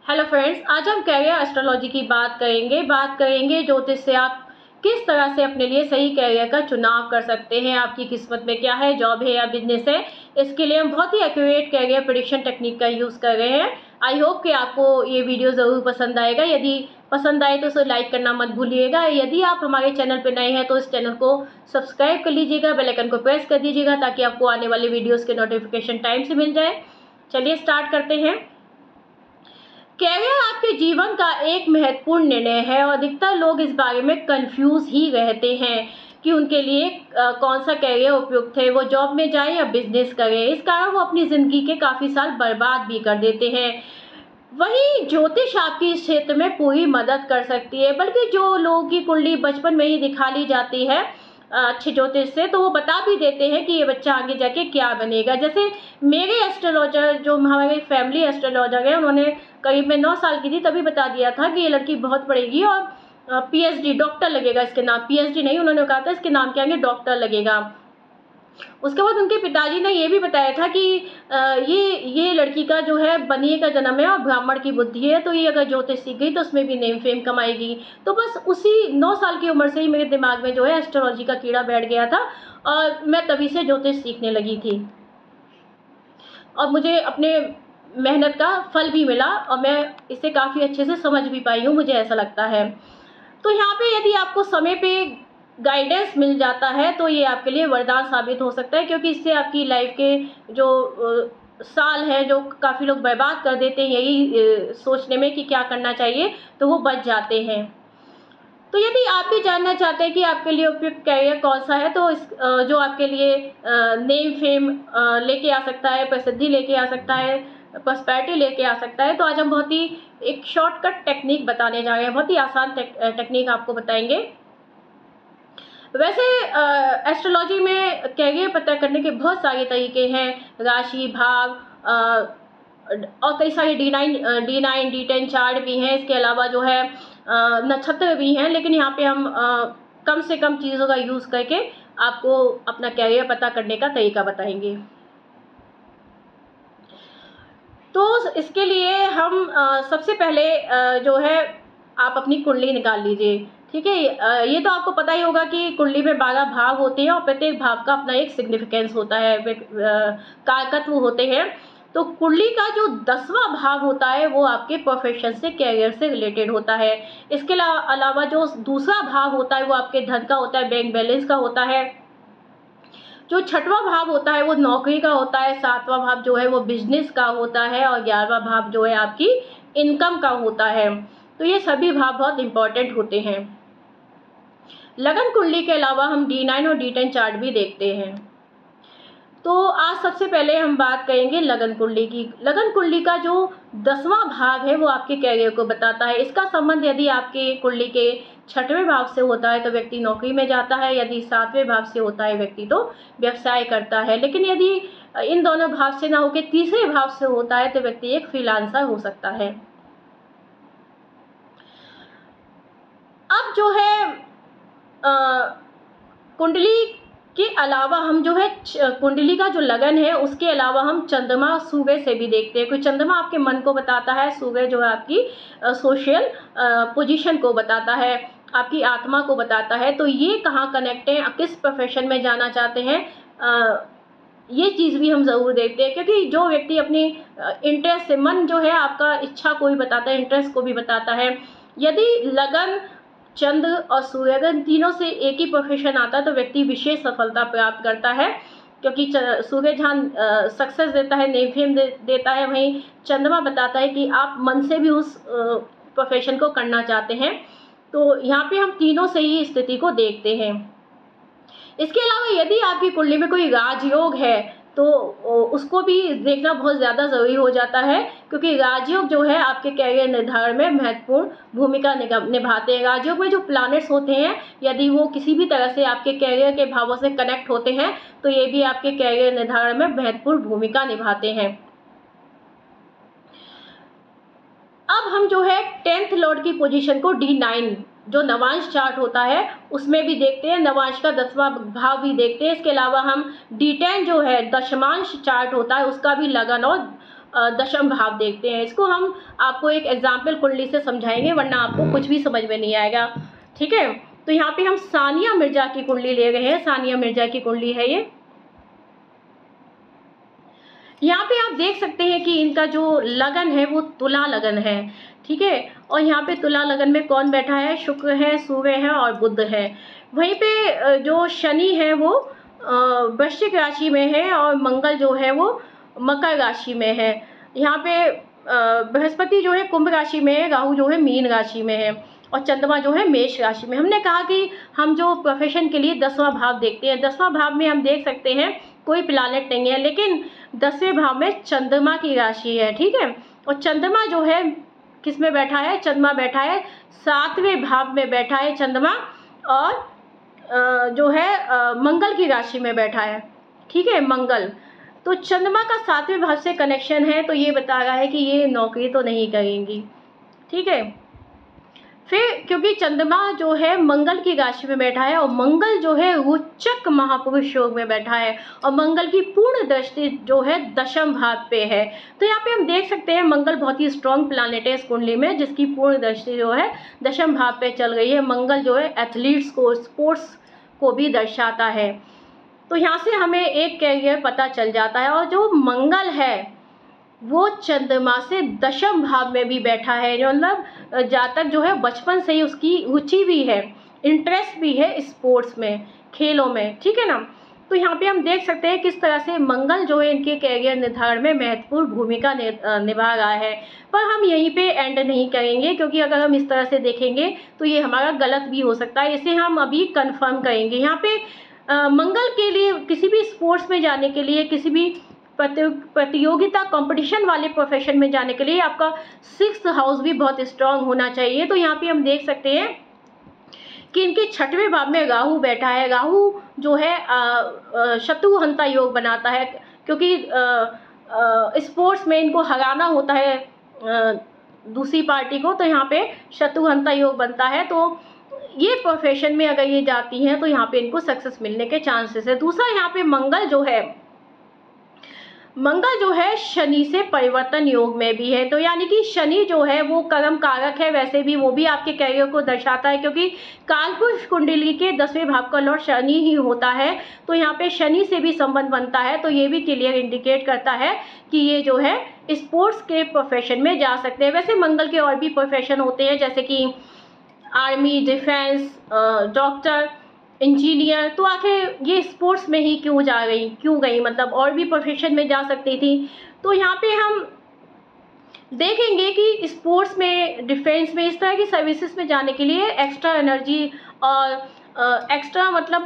Hello friends, आज हम career astrology की बात करेंगे ज्योतिष से आप किस तरह से अपने लिए सही कैरियर का चुनाव कर सकते हैं। आपकी किस्मत में क्या है, जॉब है या बिजनेस है, इसके लिए हम बहुत ही एक्यूरेट कैरियर प्रेडिक्शन टेक्निक का यूज़ कर रहे हैं। आई होप कि आपको ये वीडियो ज़रूर पसंद आएगा। यदि पसंद आए तो उसे लाइक करना मत भूलिएगा। यदि आप हमारे चैनल पर नए हैं तो इस चैनल को सब्सक्राइब कर लीजिएगा, बेल आइकन को प्रेस कर दीजिएगा ताकि आपको आने वाले वीडियोज़ के नोटिफिकेशन टाइम से मिल जाए। चलिए स्टार्ट करते हैं। कैरियर आपके जीवन का एक महत्वपूर्ण निर्णय है और अधिकतर लोग इस बारे में कंफ्यूज ही रहते हैं कि उनके लिए कौन सा कैरियर उपयुक्त है, वो जॉब में जाए या बिजनेस करे। इस कारण वो अपनी ज़िंदगी के काफ़ी साल बर्बाद भी कर देते हैं। वहीं ज्योतिष आपकी इस क्षेत्र में पूरी मदद कर सकती है, बल्कि जो लोगों की कुंडली बचपन में ही दिखा ली जाती है अच्छे ज्योतिष से, तो वो बता भी देते हैं कि ये बच्चा आगे जाके क्या बनेगा। जैसे मेरे एस्ट्रोलॉजर, जो हमारे फैमिली एस्ट्रोलॉजर है, उन्होंने करीब मैं 9 साल की थी तभी बता दिया था कि ये लड़की बहुत पढ़ेगी और पीएचडी डॉक्टर लगेगा। इसके नाम पीएचडी नहीं, उन्होंने कहा था इसके नाम के आगे डॉक्टर लगेगा। उसके बाद उनके पिताजी ने ये भी बताया था कि ये लड़की का जो है बनिए का जन्म है और ब्राह्मण की बुद्धि है, तो ये अगर ज्योतिष सीख गई तो उसमें भी नेम फेम कमाएगी। तो बस उसी 9 साल की उम्र से ही मेरे दिमाग में जो है एस्ट्रोलॉजी का कीड़ा बैठ गया था और मैं तभी से ज्योतिष सीखने लगी थी और मुझे अपने मेहनत का फल भी मिला और मैं इसे काफ़ी अच्छे से समझ भी पाई हूँ, मुझे ऐसा लगता है। तो यहाँ पे यदि आपको समय पे गाइडेंस मिल जाता है तो ये आपके लिए वरदान साबित हो सकता है, क्योंकि इससे आपकी लाइफ के जो साल हैं जो काफ़ी लोग बर्बाद कर देते हैं यही सोचने में कि क्या करना चाहिए, तो वो बच जाते हैं। तो यदि आप भी जानना चाहते हैं कि आपके लिए उपयुक्त कैरियर कौन सा है, तो इस जो आपके लिए नेम फेम लेके आ सकता है, प्रसिद्धि लेके आ सकता है, प्रॉस्पेरिटी लेके आ सकता है, तो आज हम बहुत ही एक शॉर्टकट टेक्निक बताने जा रहे हैं। बहुत ही आसान टेक्निक आपको बताएंगे। वैसे एस्ट्रोलॉजी में कैरियर पता करने के बहुत सारे तरीके हैं, राशि, भाव और कई सारे D9 D10 चार्ट भी हैं। इसके अलावा जो है नक्षत्र भी हैं, लेकिन यहाँ पे हम कम से कम चीज़ों का यूज़ करके आपको अपना कैरियर पता करने का तरीका बताएंगे। तो इसके लिए हम सबसे पहले जो है आप अपनी कुंडली निकाल लीजिए। ठीक है, ये तो आपको पता ही होगा कि कुंडली में 12 भाव होते हैं और प्रत्येक भाव का अपना एक सिग्निफिकेंस होता है, कारकत्व होते हैं। तो कुंडली का जो 10वां भाव होता है वो आपके प्रोफेशन से, कैरियर से रिलेटेड होता है। इसके अलावा जो दूसरा भाव होता है वो आपके धन का होता है, बैंक बैलेंस का होता है। जो 6वां भाव होता है वो नौकरी का होता है, 7वां भाव जो है वो बिजनेस का होता है और 11वां भाव जो है आपकी इनकम का होता है। तो ये सभी भाव बहुत इंपॉर्टेंट होते हैं। लगन कुंडली के अलावा हम D9 और D10 चार्ट भी देखते हैं। तो आज सबसे पहले हम बात करेंगे लगन कुंडली की। लगन कुंडली का जो 10वां भाव है वो आपके कैरियर को बताता है। इसका संबंध यदि आपके कुंडली के 6वें भाव से होता है तो व्यक्ति नौकरी में जाता है, यदि 7वें भाव से होता है व्यक्ति तो व्यवसाय करता है। लेकिन यदि इन दोनों भाव से ना होकर तीसरे भाव से होता है तो व्यक्ति एक फ्रीलांसर हो सकता है। अब जो है कुंडली के अलावा हम जो है कुंडली का जो लगन है उसके अलावा हम चंद्रमा, सूर्य से भी देखते हैं। कोई चंद्रमा आपके मन को बताता है, सूर्य जो है आपकी सोशल पोजीशन को बताता है, आपकी आत्मा को बताता है। तो ये कहाँ कनेक्ट है, किस प्रोफेशन में जाना चाहते हैं, ये चीज़ भी हम ज़रूर देखते हैं। क्योंकि जो व्यक्ति अपनी इंटरेस्ट से, मन जो है आपका इच्छा को भी बताता है, इंटरेस्ट को भी बताता है। यदि लगन, चंद्र और सूर्य अगर तीनों से एक ही प्रोफेशन आता है तो व्यक्ति विशेष सफलता प्राप्त करता है, क्योंकि सूर्य जहाँ सक्सेस देता है, नेम फेम देता है, वहीं चंद्रमा बताता है कि आप मन से भी उस प्रोफेशन को करना चाहते हैं। तो यहाँ पे हम तीनों से ही स्थिति को देखते हैं। इसके अलावा यदि आपकी कुंडली में कोई राजयोग है तो उसको भी देखना बहुत ज़्यादा ज़रूरी हो जाता है, क्योंकि राजयोग जो है आपके कैरियर निर्धारण में महत्वपूर्ण भूमिका निभाते हैं। राजयोग में जो प्लैनेट्स होते हैं यदि वो किसी भी तरह से आपके कैरियर के भावों से कनेक्ट होते हैं तो ये भी आपके कैरियर निर्धारण में महत्वपूर्ण भूमिका निभाते हैं। अब हम जो है 10th लॉर्ड की पोजीशन को D9 जो नवांश चार्ट होता है उसमें भी देखते हैं, नवांश का 10वां भाव भी देखते हैं। इसके अलावा हम D10 जो है दशमांश चार्ट होता है उसका भी लगन और दशम भाव देखते हैं। इसको हम आपको एक एग्जाम्पल कुंडली से समझाएंगे, वरना आपको कुछ भी समझ में नहीं आएगा। ठीक है, तो यहाँ पे हम सानिया मिर्जा की कुंडली ले रहे हैं। सानिया मिर्जा की कुंडली है ये। यहाँ पे आप देख सकते हैं कि इनका जो लगन है वो तुला लगन है। ठीक है, और यहाँ पे तुला लगन में कौन बैठा है? शुक्र है, सूर्य है और बुध है। वहीं पे जो शनि है वो वृश्चिक राशि में है और मंगल जो है वो मकर राशि में है। यहाँ पे बृहस्पति जो है कुंभ राशि में है, राहु जो है मीन राशि में है और चंद्रमा जो है मेष राशि में। हमने कहा कि हम जो प्रोफेशन के लिए 10वां भाव देखते हैं, 10वां भाव में हम देख सकते हैं कोई प्लैनेट नहीं है, लेकिन 10वें भाव में चंद्रमा की राशि है। ठीक है, और चंद्रमा जो है किस में बैठा है? चंद्रमा बैठा है 7वें भाव में बैठा है चंद्रमा, और जो है मंगल की राशि में बैठा है। ठीक है, मंगल तो चंद्रमा का 7वें भाव से कनेक्शन है, तो ये बता रहा है कि ये नौकरी तो नहीं करेंगी। ठीक है, फिर क्योंकि चंद्रमा जो है मंगल की राशि में बैठा है और मंगल जो है रोचक महापुरुष योग में बैठा है और मंगल की पूर्ण दृष्टि जो है दशम भाव पे है। तो यहाँ पे हम देख सकते हैं मंगल बहुत ही स्ट्रॉन्ग प्लैनेट है इस कुंडली में, जिसकी पूर्ण दृष्टि जो है दशम भाव पे चल रही है। मंगल जो है एथलीट्स को, स्पोर्ट्स को भी दर्शाता है। तो यहाँ से हमें एक कैरियर पता चल जाता है। और जो मंगल है वो चंद्रमा से दशम भाव में भी बैठा है, मतलब जातक जो है बचपन से ही उसकी रुचि भी है, इंटरेस्ट भी है स्पोर्ट्स में, खेलों में। ठीक है ना, तो यहाँ पे हम देख सकते हैं किस तरह से मंगल जो है इनके कैरियर निर्धारण में महत्वपूर्ण भूमिका निभा रहा है। पर हम यहीं पे एंड नहीं करेंगे, क्योंकि अगर हम इस तरह से देखेंगे तो ये हमारा गलत भी हो सकता है। इसे हम अभी कंफर्म करेंगे। यहाँ पे मंगल के लिए किसी भी स्पोर्ट्स में जाने के लिए, किसी भी प्रतियोगिता कंपटीशन वाले प्रोफेशन में जाने के लिए आपका 6th हाउस भी बहुत स्ट्रांग होना चाहिए। तो यहाँ पे हम देख सकते हैं कि इनके 6वें भाव में राहु बैठा है। राहु जो है शत्रुहंता योग बनाता है, क्योंकि स्पोर्ट्स में इनको हराना होता है दूसरी पार्टी को, तो यहाँ पे शत्रुहंता योग बनता है। तो ये प्रोफेशन में अगर ये जाती हैं तो यहाँ पे इनको सक्सेस मिलने के चांसेस है। दूसरा, यहाँ पे मंगल जो है शनि से परिवर्तन योग में भी है। तो यानी कि शनि जो है वो कर्म कारक है, वैसे भी वो भी आपके कैरियर को दर्शाता है, क्योंकि कालपुरुष कुंडली के 10वें भाव का लॉर्ड शनि ही होता है। तो यहाँ पे शनि से भी संबंध बनता है, तो ये भी क्लियर इंडिकेट करता है कि ये जो है स्पोर्ट्स के प्रोफेशन में जा सकते हैं। वैसे मंगल के और भी प्रोफेशन होते हैं, जैसे कि आर्मी, डिफेंस, डॉक्टर, इंजीनियर। तो आखिर ये स्पोर्ट्स में ही क्यों गई, मतलब और भी प्रोफेशन में जा सकती थी। तो यहाँ पे हम देखेंगे कि स्पोर्ट्स में, डिफेंस में, इस तरह की सर्विसेज में जाने के लिए एक्स्ट्रा एनर्जी और एक्स्ट्रा मतलब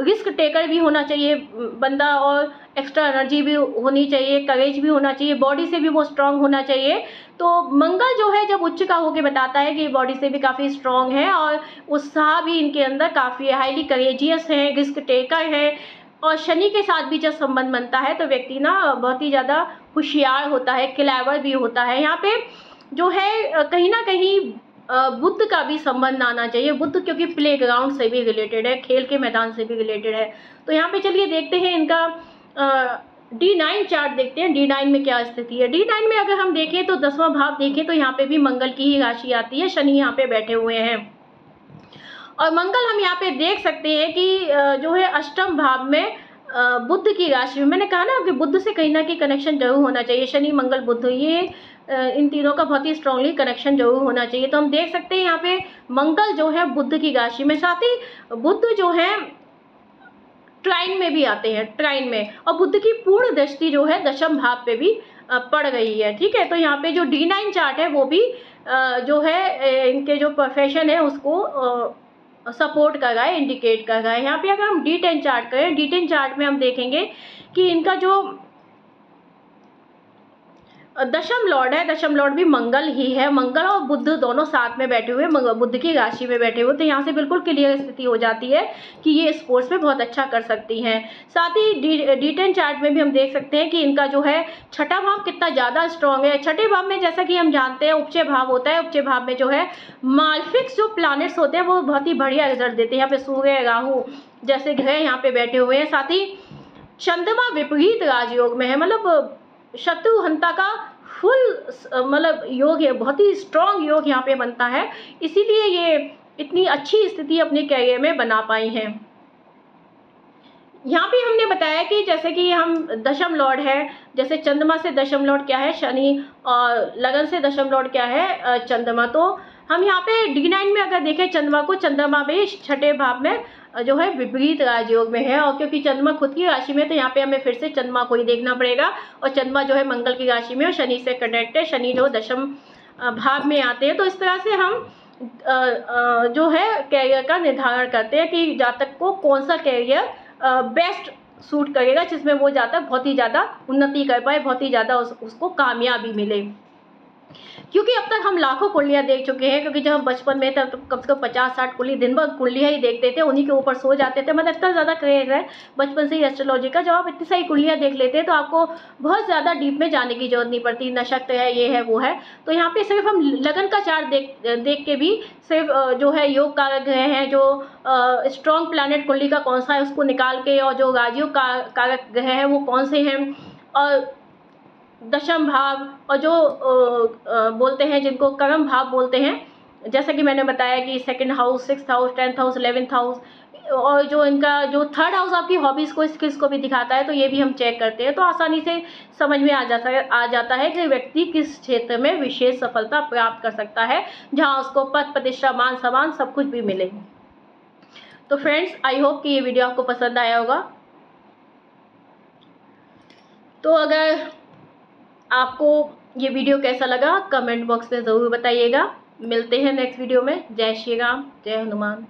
रिस्क टेकर भी होना चाहिए बंदा, और एक्स्ट्रा एनर्जी भी होनी चाहिए, करेज भी होना चाहिए, बॉडी से भी वो स्ट्रांग होना चाहिए। तो मंगल जो है जब उच्च का होके बताता है कि बॉडी से भी काफ़ी स्ट्रांग है और उत्साह भी इनके अंदर काफ़ी है, हाईली करेजियस है, रिस्क टेकर है। और शनि के साथ भी जब संबंध बनता है तो व्यक्ति ना बहुत ही ज़्यादा होशियार होता है, क्लेवर भी होता है। यहाँ पे जो है कहीं ना कहीं बुद्ध का भी संबंध आना चाहिए। बुद्ध क्योंकि प्ले ग्राउंड से भी रिलेटेड है, खेल के मैदान से भी रिलेटेड है। तो यहाँ पे चलिए देखते हैं इनका D9 चार्ट देखते हैं, D9 में क्या स्थिति है। D9 में अगर हम देखें तो 10वां भाव देखें तो यहाँ पे भी मंगल की ही राशि आती है, शनि यहाँ पे बैठे हुए हैं। और मंगल हम यहाँ पे देख सकते हैं कि जो है अष्टम भाव में बुद्ध की राशि में, मैंने कहा ना कि बुद्ध से कहीं ना कहीं कनेक्शन जरूर होना चाहिए। शनि, मंगल, बुद्ध, ये इन तीनों का बहुत ही स्ट्रांगली कनेक्शन जरूर होना चाहिए। तो हम देख सकते हैं यहाँ पे मंगल जो है बुद्ध की राशि में, साथ ही बुद्ध जो है ट्राइन में भी आते हैं, ट्राइन में, और बुद्ध की पूर्ण दृष्टि जो है दशम भाव पे भी पड़ गई है। ठीक है, तो यहाँ पे जो D9 चार्ट है वो भी जो है इनके जो प्रोफेशन है उसको सपोर्ट कर रहा है, इंडिकेट कर रहा है। यहाँ पे अगर हम D10 चार्ट करें, D10 चार्ट में हम देखेंगे कि इनका जो दशम लॉर्ड है, दशम लॉर्ड भी मंगल ही है। मंगल और बुद्ध दोनों साथ में बैठे हुए, बुद्ध की राशि में बैठे हुए, तो यहाँ से बिल्कुल क्लियर स्थिति हो जाती है कि ये स्पोर्ट्स में बहुत अच्छा कर सकती हैं। साथ ही D10 चार्ट में भी हम देख सकते हैं कि इनका जो है छठा भाव कितना ज़्यादा स्ट्रॉन्ग है। छठे भाव में जैसा कि हम जानते हैं उपचय भाव होता है, उपचय भाव में जो है मालफिक्स जो प्लैनेट्स होते हैं वो बहुत ही बढ़िया रिजल्ट देते हैं। यहाँ पे सूर्य, राहु जैसे ग्रह यहाँ पे बैठे हुए हैं। साथ ही चंद्रमा विपरीत राजयोग में है, मतलब शत्रुहंता का फुल मतलब योग है, बहुत ही स्ट्रॉन्ग योग यहाँ पे बनता है, इसीलिए ये इतनी अच्छी स्थिति अपने कैरियर में बना पाई हैं। यहाँ पे हमने बताया कि जैसे कि हम दशम लॉर्ड है, जैसे चंद्रमा से दशम लॉर्ड क्या है शनि, और लगन से दशम लॉर्ड क्या है चंद्रमा। तो हम यहाँ पे D9 में अगर देखें चंद्रमा को, चंद्रमा भी छठे भाव में जो है विपरीत राजयोग में है, और क्योंकि चंद्रमा खुद की राशि में, तो यहाँ पे हमें फिर से चंद्रमा को ही देखना पड़ेगा। और चंद्रमा जो है मंगल की राशि में और शनि से कनेक्ट है, शनि जो दशम भाव में आते हैं। तो इस तरह से हम जो है कैरियर का निर्धारण करते हैं कि जातक को कौन सा कैरियर बेस्ट सूट करेगा, जिसमें वो जातक बहुत ही ज़्यादा उन्नति कर पाए, बहुत ही ज़्यादा उसको कामयाबी मिले। क्योंकि अब तक हम लाखों कुंडलियाँ देख चुके हैं, क्योंकि जब हम बचपन में थे तो कम से कम 50-60 कुंडली दिन भर कुंडलियाँ ही देखते थे, उन्हीं के ऊपर सो जाते थे। मतलब इतना ज़्यादा क्रेज है बचपन से ही एस्ट्रोलॉजी का। जब आप इतनी सारी कुंडलियाँ देख लेते हैं तो आपको बहुत ज़्यादा डीप में जाने की जरूरत नहीं पड़ती, नक्षत्र है, ये है, वो है। तो यहाँ पे सिर्फ हम लगन का चार्ट देख के भी सिर्फ जो है योग कारक ग्रह हैं, जो स्ट्रॉन्ग प्लैनेट कुंडली का कौन सा है उसको निकाल के, और जो राजयोग कारक ग्रह है वो कौन से हैं, और दशम भाव, और जो बोलते हैं जिनको कर्म भाव बोलते हैं, जैसा कि मैंने बताया कि second house, 6th house, 10th house, 11th house, और जो इनका जो 3rd हाउस आपकी हॉबीज़ को, स्किल्स को भी दिखाता है, तो ये भी हम चेक करते हैं। तो आसानी से समझ में आ जाता है कि व्यक्ति किस क्षेत्र में विशेष सफलता प्राप्त कर सकता है, जहाँ उसको पद प्रतिष्ठा मान सम्मान सब कुछ भी मिले। तो फ्रेंड्स, आई होप कि ये वीडियो आपको पसंद आया होगा। तो अगर आपको ये वीडियो कैसा लगा कमेंट बॉक्स में ज़रूर बताइएगा। मिलते हैं नेक्स्ट वीडियो में। जय श्री राम, जय हनुमान।